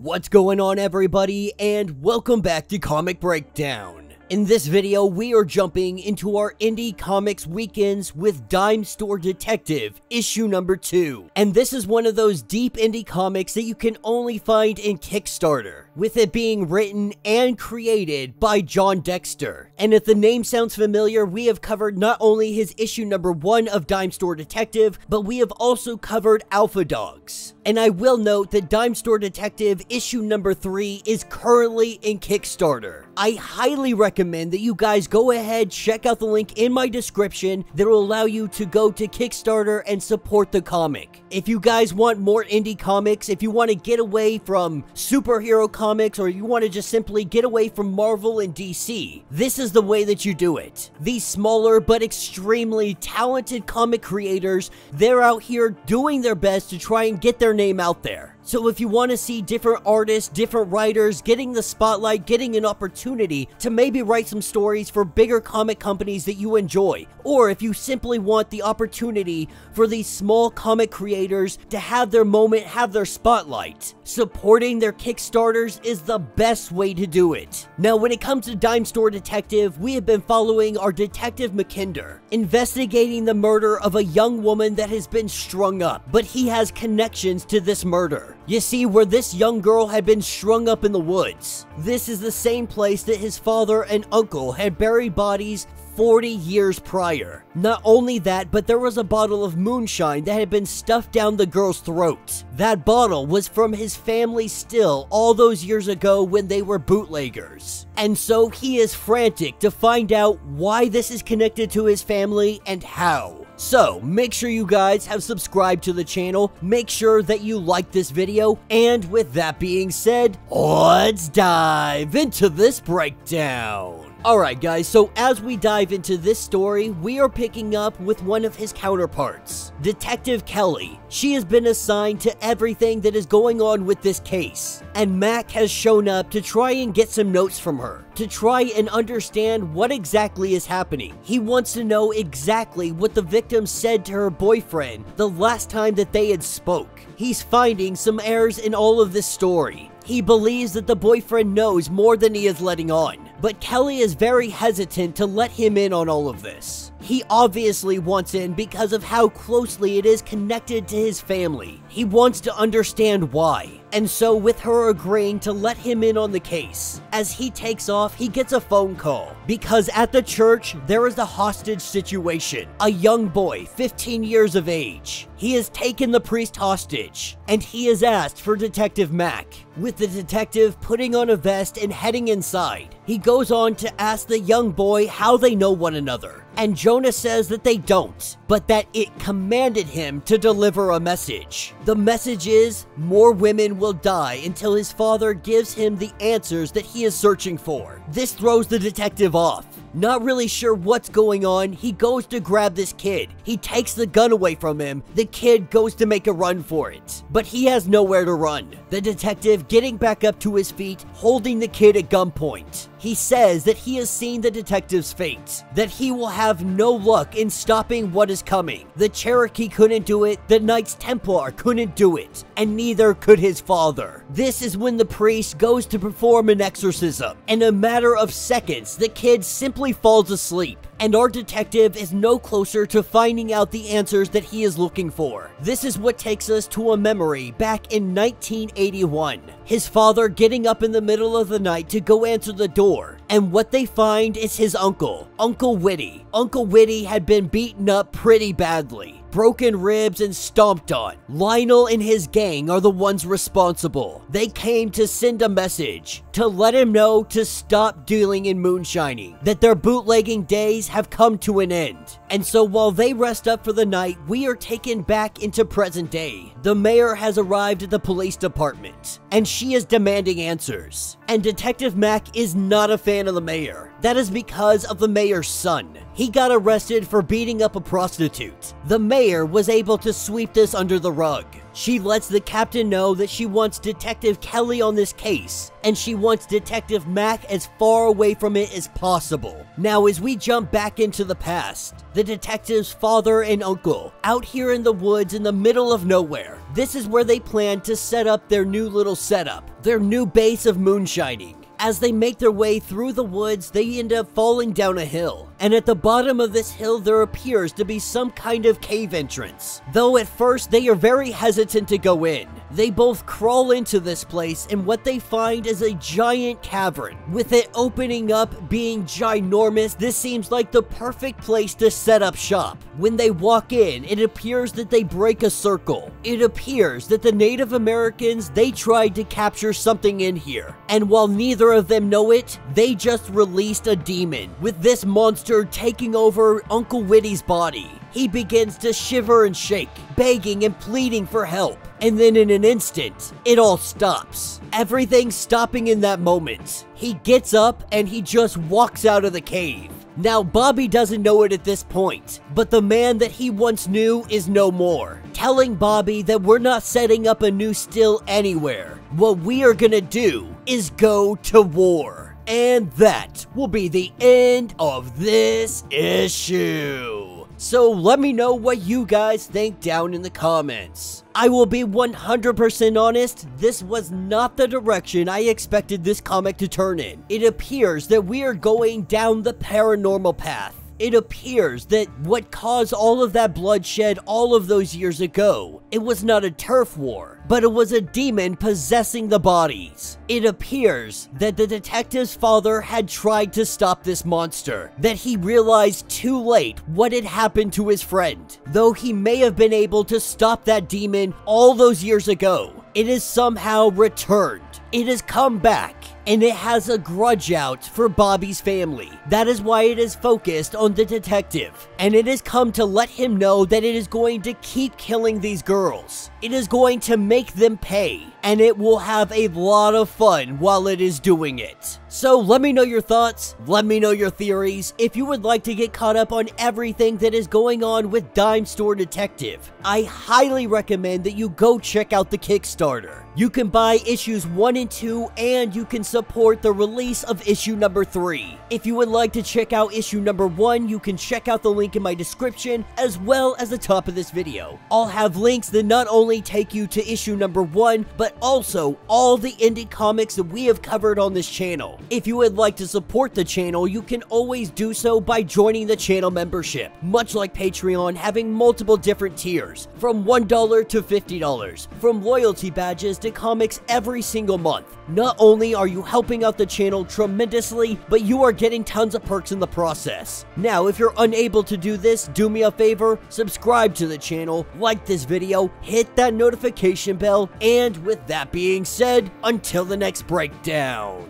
What's going on, everybody, and welcome back to Comic Breakdown. In this video, we are jumping into our indie comics weekends with Dime Store Detective, issue number 2. And this is one of those deep indie comics that you can only find in Kickstarter, with it being written and created by Jon Dexter. And if the name sounds familiar, we have covered not only his issue number 1 of Dime Store Detective, but we have also covered Alpha Dogs. And I will note that Dime Store Detective issue number 3 is currently in Kickstarter. I highly recommend that you guys go ahead, check out the link in my description that will allow you to go to Kickstarter and support the comic. If you guys want more indie comics, if you want to get away from superhero comics, or you want to just simply get away from Marvel and DC, this is the way that you do it. These smaller but extremely talented comic creators, they're out here doing their best to try and get their name out there. So if you want to see different artists, different writers getting the spotlight, getting an opportunity to maybe write some stories for bigger comic companies that you enjoy, or if you simply want the opportunity for these small comic creators to have their moment, have their spotlight, supporting their Kickstarters is the best way to do it. Now, when it comes to Dime Store Detective, we have been following our Detective Mackinder, investigating the murder of a young woman that has been strung up, but he has connections to this murder. You see, where this young girl had been strung up in the woods, this is the same place that his father and uncle had buried bodies 40 years prior. Not only that, but there was a bottle of moonshine that had been stuffed down the girl's throat. That bottle was from his family still all those years ago when they were bootleggers. And so he is frantic to find out why this is connected to his family and how. So, make sure you guys have subscribed to the channel, make sure that you like this video, and with that being said, let's dive into this breakdown. Alright guys, so as we dive into this story, we are picking up with one of his counterparts, Detective Kelly. She has been assigned to everything that is going on with this case, and Mac has shown up to try and get some notes from her, to try and understand what exactly is happening. He wants to know exactly what the victim said to her boyfriend the last time that they had spoke. He's finding some errors in all of this story. He believes that the boyfriend knows more than he is letting on, but Kelly is very hesitant to let him in on all of this. He obviously wants in because of how closely it is connected to his family. He wants to understand why. And so with her agreeing to let him in on the case, as he takes off, he gets a phone call. Because at the church, there is a hostage situation. A young boy, 15 years of age. He has taken the priest hostage, and he has asked for Detective Mac. With the detective putting on a vest and heading inside, he goes on to ask the young boy how they know one another. And Jonah says that they don't, but that it commanded him to deliver a message. The message is, more women will die until his father gives him the answers that he is searching for. This throws the detective off. Not really sure what's going on, he goes to grab this kid. He takes the gun away from him. The kid goes to make a run for it, but he has nowhere to run. The detective getting back up to his feet, holding the kid at gunpoint. He says that he has seen the detective's fate, that he will have no luck in stopping what is coming. The Cherokee couldn't do it, the Knights Templar couldn't do it, and neither could his father. This is when the priest goes to perform an exorcism. In a matter of seconds, the kid simply falls asleep, and our detective is no closer to finding out the answers that he is looking for. This is what takes us to a memory back in 1981. His father getting up in the middle of the night to go answer the door, and what they find is his uncle, Uncle Whitty. Uncle Whitty had been beaten up pretty badly. Broken ribs and stomped on. Lionel and his gang are the ones responsible. They came to send a message to let him know to stop dealing in moonshining, that their bootlegging days have come to an end. And so while they rest up for the night, we are taken back into present day. The mayor has arrived at the police department, and she is demanding answers. And Detective Mac is not a fan of the mayor. That is because of the mayor's son. He got arrested for beating up a prostitute. The mayor was able to sweep this under the rug. She lets the captain know that she wants Detective Kelly on this case, and she wants Detective Mack as far away from it as possible. Now, as we jump back into the past, the detective's father and uncle, out here in the woods in the middle of nowhere. This is where they plan to set up their new little setup, their new base of moonshining. As they make their way through the woods, they end up falling down a hill. And at the bottom of this hill, there appears to be some kind of cave entrance. Though at first, they are very hesitant to go in. They both crawl into this place, and what they find is a giant cavern. With it opening up, being ginormous, this seems like the perfect place to set up shop. When they walk in, it appears that they break a circle. It appears that the Native Americans, they tried to capture something in here. And while neither of them know it, they just released a demon, with this monster taking over Uncle Whitty's body. He begins to shiver and shake, begging and pleading for help. And then in an instant, it all stops. Everything's stopping in that moment. He gets up and he just walks out of the cave. Now, Bobby doesn't know it at this point, but the man that he once knew is no more, telling Bobby that we're not setting up a new still anywhere. What we are gonna do is go to war. And that will be the end of this issue. So let me know what you guys think down in the comments. I will be 100% honest, this was not the direction I expected this comic to turn in. It appears that we are going down the paranormal path. It appears that what caused all of that bloodshed all of those years ago, it was not a turf war, but it was a demon possessing the bodies. It appears that the detective's father had tried to stop this monster, that he realized too late what had happened to his friend. Though he may have been able to stop that demon all those years ago, it has somehow returned. It has come back, and it has a grudge out for Bobby's family. That is why it is focused on the detective, and it has come to let him know that it is going to keep killing these girls. It is going to make them pay, and it will have a lot of fun while it is doing it. So let me know your thoughts, let me know your theories. If you would like to get caught up on everything that is going on with Dime Store Detective, I highly recommend that you go check out the Kickstarter. You can buy issues 1 and 2, and you can support the release of issue number 3. If you would like to check out issue number 1, you can check out the link in my description, as well as the top of this video. I'll have links that not only take you to issue number 1, but also all the indie comics that we have covered on this channel. If you would like to support the channel, you can always do so by joining the channel membership. Much like Patreon, having multiple different tiers, from $1 to $50, from loyalty badges to comics every single month. Not only are you helping out the channel tremendously, but you are getting tons of perks in the process. Now, if you're unable to do this, do me a favor, subscribe to the channel, like this video, hit that notification bell, and with that being said, until the next breakdown.